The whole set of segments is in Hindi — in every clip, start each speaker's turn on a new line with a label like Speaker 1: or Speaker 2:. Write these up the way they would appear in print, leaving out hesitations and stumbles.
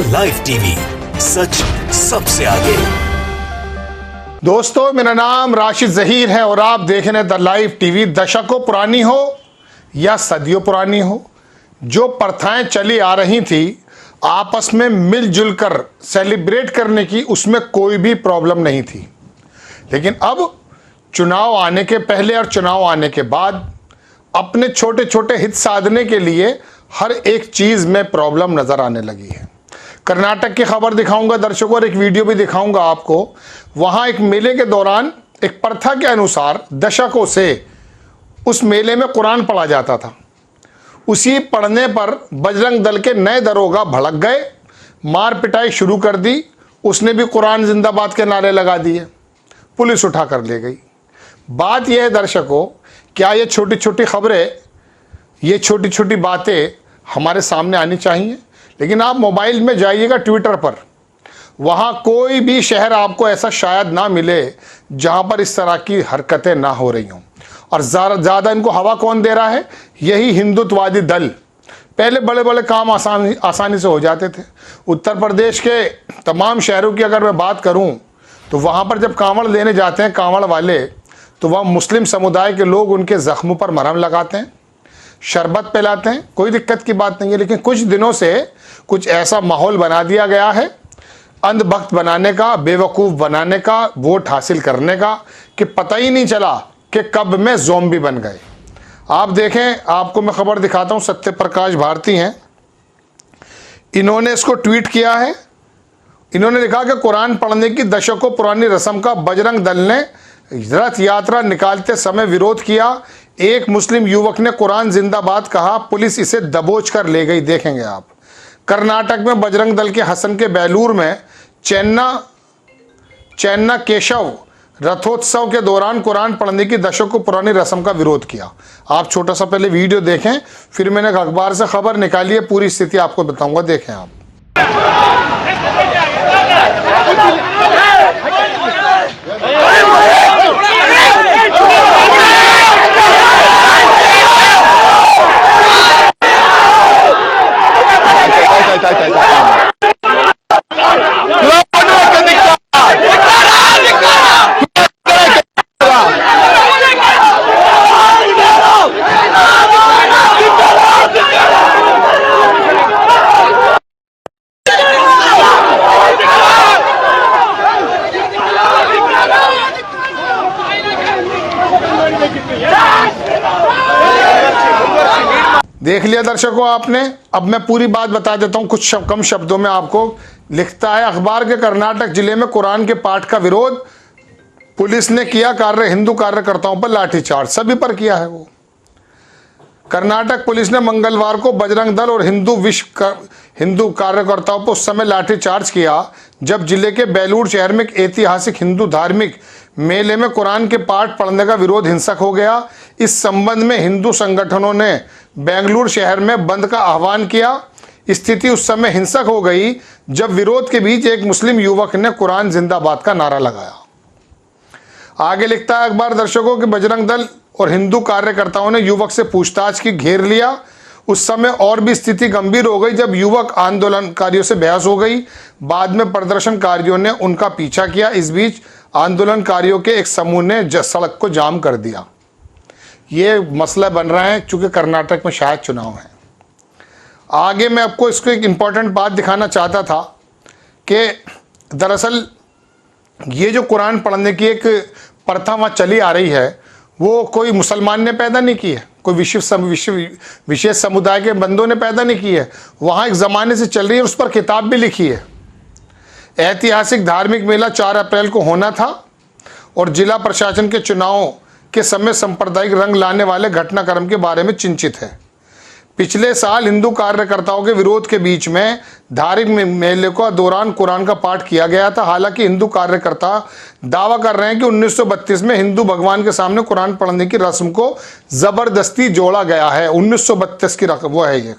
Speaker 1: द लाइव टीवी, सच सबसे आगे।
Speaker 2: दोस्तों, मेरा नाम राशिद जहीर है और आप देख रहे हैं द लाइव टीवी। दशकों पुरानी हो या सदियों पुरानी हो, जो प्रथाएं चली आ रही थी आपस में मिलजुल कर सेलिब्रेट करने की, उसमें कोई भी प्रॉब्लम नहीं थी। लेकिन अब चुनाव आने के पहले और चुनाव आने के बाद अपने छोटे छोटे हित साधने के लिए हर एक चीज़ में प्रॉब्लम नज़र आने लगी है। कर्नाटक की खबर दिखाऊंगा दर्शकों और एक वीडियो भी दिखाऊंगा आपको। वहाँ एक मेले के दौरान एक प्रथा के अनुसार दशकों से उस मेले में कुरान पढ़ा जाता था। उसी पढ़ने पर बजरंग दल के नए दरोगा भड़क गए, मार पिटाई शुरू कर दी। उसने भी कुरान जिंदाबाद के नारे लगा दिए, पुलिस उठा कर ले गई। बात यह है दर्शकों, क्या ये छोटी छोटी खबरें, ये छोटी छोटी बातें हमारे सामने आनी चाहिए? लेकिन आप मोबाइल में जाइएगा ट्विटर पर, वहाँ कोई भी शहर आपको ऐसा शायद ना मिले जहाँ पर इस तरह की हरकतें ना हो रही हों। और ज़्यादा इनको हवा कौन दे रहा है? यही हिंदुत्ववादी दल। पहले बड़े बड़े काम आसानी से हो जाते थे। उत्तर प्रदेश के तमाम शहरों की अगर मैं बात करूं तो वहाँ पर जब कांवड़ लेने जाते हैं कांवड़ वाले, तो वह मुस्लिम समुदाय के लोग उनके ज़ख्मों पर मरहम लगाते हैं, शरबत पिलाते हैं, कोई दिक्कत की बात नहीं है। लेकिन कुछ दिनों से कुछ ऐसा माहौल बना दिया गया है अंधभक्त बनाने का, बेवकूफ़ बनाने का, वोट हासिल करने का, कि पता ही नहीं चला कि कब में ज़ोंबी बन गए। आप देखें, आपको मैं खबर दिखाता हूँ। सत्य प्रकाश भारती हैं, इन्होंने इसको ट्वीट किया है। इन्होंने लिखा कि कुरान पढ़ने की दशकों पुरानी रस्म का बजरंग दल ने रथ यात्रा निकालते समय विरोध किया। एक मुस्लिम युवक ने कुरान जिंदाबाद कहा, पुलिस इसे दबोच कर ले गई। देखेंगे आप। कर्नाटक में बजरंग दल के हसन के बेलूर में चेन्ना केशव रथोत्सव के दौरान कुरान पढ़ने की दशकों पुरानी रस्म का विरोध किया। आप छोटा सा पहले वीडियो देखें, फिर मैंने अखबार से खबर निकाली है, पूरी स्थिति आपको बताऊंगा। देखें आप। देख लिया दर्शकों आपने। अब मैं पूरी बात बता देता हूं कुछ कम शब्दों में आपको। लिखता है अखबार के, कर्नाटक जिले में कुरान के पाठ का विरोध, पुलिस ने किया हिंदू कार्यकर्ताओं पर लाठीचार्ज। सभी पर किया है वो। कर्नाटक पुलिस ने मंगलवार को बजरंग दल और हिंदू कार्यकर्ताओं पर उस समय लाठीचार्ज किया जब जिले के बेलूर शहर में एक ऐतिहासिक हिंदू धार्मिक मेले में कुरान के पाठ पढ़ने का विरोध हिंसक हो गया। इस संबंध में हिंदू संगठनों ने बेंगलुरु शहर में बंद का आह्वान किया। स्थिति उस समय हिंसक हो गई जब विरोध के बीच एक मुस्लिम युवक ने कुरान जिंदाबाद का नारा लगाया। आगे लिखता है अखबार दर्शकों कि बजरंग दल और हिंदू कार्यकर्ताओं ने युवक से पूछताछ की घेर लिया। उस समय और भी स्थिति गंभीर हो गई जब युवक आंदोलनकारियों से बहस हो गई। बाद में प्रदर्शनकारियों ने उनका पीछा किया। इस बीच आंदोलनकारियों के एक समूह ने सड़क को जाम कर दिया। ये मसला बन रहा है चूंकि कर्नाटक में शायद चुनाव है। आगे मैं आपको इसको एक इम्पॉर्टेंट बात दिखाना चाहता था कि दरअसल ये जो कुरान पढ़ने की एक प्रथा वहाँ चली आ रही है, वो कोई मुसलमान ने पैदा नहीं की है, कोई विशेष समुदाय के बंदों ने पैदा नहीं की है। वहाँ एक ज़माने से चल रही है, उस पर किताब भी लिखी है। ऐतिहासिक धार्मिक मेला 4 अप्रैल को होना था और जिला प्रशासन के चुनाव के समय सांप्रदायिक रंग लाने वाले घटनाक्रम के बारे में चिंतित है। पिछले साल हिंदू कार्यकर्ताओं के विरोध के बीच में धार्मिक मेले के दौरान कुरान का पाठ किया गया था। हालांकि हिंदू कार्यकर्ता दावा कर रहे हैं कि 1932 में हिंदू भगवान के सामने कुरान पढ़ने की रस्म को जबरदस्ती जोड़ा गया है। 1932 की रकम वो है ये।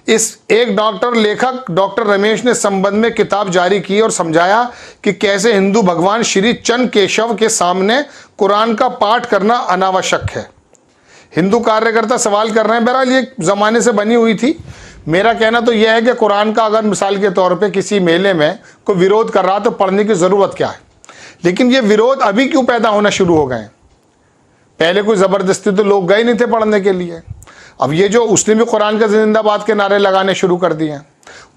Speaker 2: इस एक लेखक डॉक्टर रमेश ने संबंध में किताब जारी की और समझाया कि कैसे हिंदू भगवान श्री चंद केशव के सामने कुरान का पाठ करना अनावश्यक है। हिंदू कार्यकर्ता सवाल कर रहे हैं, बहरहाल ये ज़माने से बनी हुई थी। मेरा कहना तो यह है कि कुरान का अगर मिसाल के तौर पे किसी मेले में कोई विरोध कर रहा तो पढ़ने की ज़रूरत क्या है, लेकिन ये विरोध अभी क्यों पैदा होना शुरू हो गए? पहले कोई ज़बरदस्ती तो लोग गए नहीं थे पढ़ने के लिए। अब ये जो उसने भी कुरान का जिंदाबाद के नारे लगाने शुरू कर दिए हैं।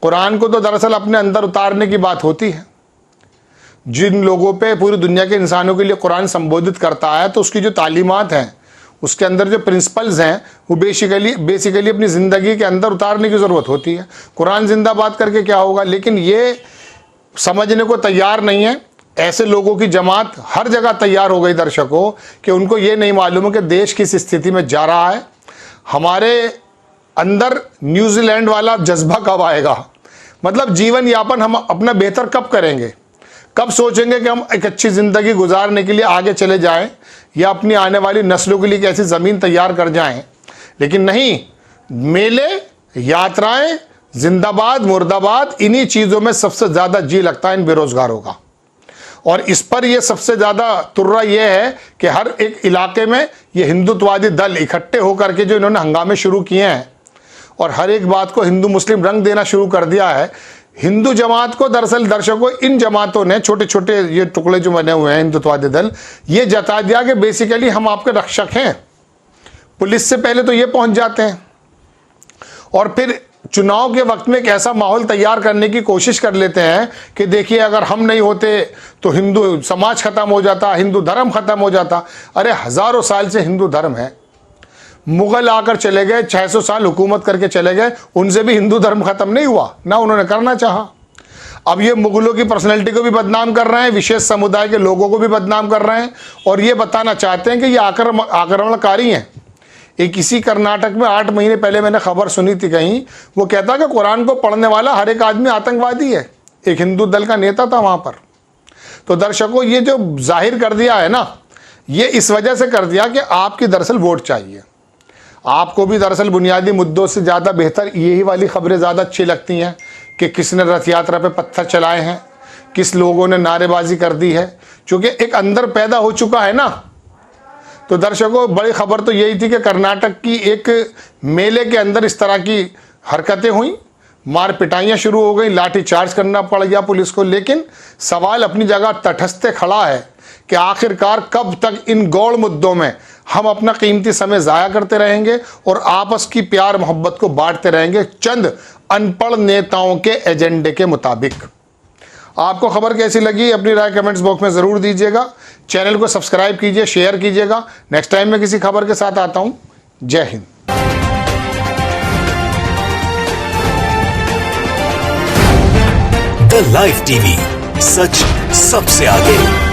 Speaker 2: कुरान को तो दरअसल अपने अंदर उतारने की बात होती है। जिन लोगों पे पूरी दुनिया के इंसानों के लिए कुरान संबोधित करता है तो उसकी जो तालीमात हैं, उसके अंदर जो प्रिंसिपल्स हैं, वो बेसिकली अपनी ज़िंदगी के अंदर उतारने की ज़रूरत होती है। कुरान जिंदाबाद करके क्या होगा, लेकिन ये समझने को तैयार नहीं है। ऐसे लोगों की जमात हर जगह तैयार हो गई दर्शकों कि उनको ये नहीं मालूम है कि देश किस स्थिति में जा रहा है। हमारे अंदर न्यूजीलैंड वाला जज्बा कब आएगा, मतलब जीवन यापन हम अपना बेहतर कब करेंगे, कब सोचेंगे कि हम एक अच्छी ज़िंदगी गुजारने के लिए आगे चले जाएं या अपनी आने वाली नस्लों के लिए कैसी ज़मीन तैयार कर जाएं। लेकिन नहीं, मेले, यात्राएं, जिंदाबाद मुर्दाबाद, इन्हीं चीज़ों में सबसे ज़्यादा जी लगता है इन बेरोज़गारों का। और इस पर ये सबसे ज़्यादा तुर्रा ये है कि हर एक इलाके में ये हिंदुत्ववादी दल इकट्ठे होकर के जो इन्होंने हंगामे शुरू किए हैं और हर एक बात को हिंदू मुस्लिम रंग देना शुरू कर दिया है। हिंदू जमात को दरअसल दर्शकों इन जमातों ने, छोटे छोटे ये टुकड़े जो बने हुए हैं हिंदुत्ववादी दल, ये जता दिया कि बेसिकली हम आपके रक्षक हैं। पुलिस से पहले तो ये पहुंच जाते हैं और फिर चुनाव के वक्त में एक ऐसा माहौल तैयार करने की कोशिश कर लेते हैं कि देखिए अगर हम नहीं होते तो हिंदू समाज खत्म हो जाता, हिंदू धर्म खत्म हो जाता। अरे हज़ारों साल से हिंदू धर्म है। मुगल आकर चले गए, 600 साल हुकूमत करके चले गए, उनसे भी हिंदू धर्म खत्म नहीं हुआ, ना उन्होंने करना चाहा। अब ये मुगलों की पर्सनैलिटी को भी बदनाम कर रहे हैं, विशेष समुदाय के लोगों को भी बदनाम कर रहे हैं और ये बताना चाहते हैं कि ये आक्रमणकारी हैं। एक इसी कर्नाटक में 8 महीने पहले मैंने खबर सुनी थी कहीं, वो कहता कि कुरान को पढ़ने वाला हर एक आदमी आतंकवादी है। एक हिंदू दल का नेता था वहाँ पर। तो दर्शकों, ये जो जाहिर कर दिया है ना, ये इस वजह से कर दिया कि आपकी दरअसल वोट चाहिए। आपको भी दरअसल बुनियादी मुद्दों से ज़्यादा बेहतर यही वाली खबरें ज़्यादा अच्छी लगती हैं कि किसने रथ यात्रा पे पत्थर चलाए हैं, किस लोगों ने नारेबाजी कर दी है। चूँकि एक अंदर पैदा हो चुका है ना, तो दर्शकों बड़ी खबर तो यही थी कि कर्नाटक की एक मेले के अंदर इस तरह की हरकतें हुई, मार पिटाइयाँ शुरू हो गई, लाठी चार्ज करना पड़ गया पुलिस को। लेकिन सवाल अपनी जगह तटस्थ खड़ा है कि आखिरकार कब तक इन गौड़ मुद्दों में हम अपना कीमती समय ज़ाया करते रहेंगे और आपस की प्यार मोहब्बत को बांटते रहेंगे चंद अनपढ़ नेताओं के एजेंडे के मुताबिक। आपको खबर कैसी लगी अपनी राय कमेंट्स बॉक्स में ज़रूर दीजिएगा। चैनल को सब्सक्राइब कीजिए, शेयर कीजिएगा। नेक्स्ट टाइम मैं किसी खबर के साथ आता हूँ। जय हिंद।
Speaker 1: द लाइव टीवी, सच सबसे आगे।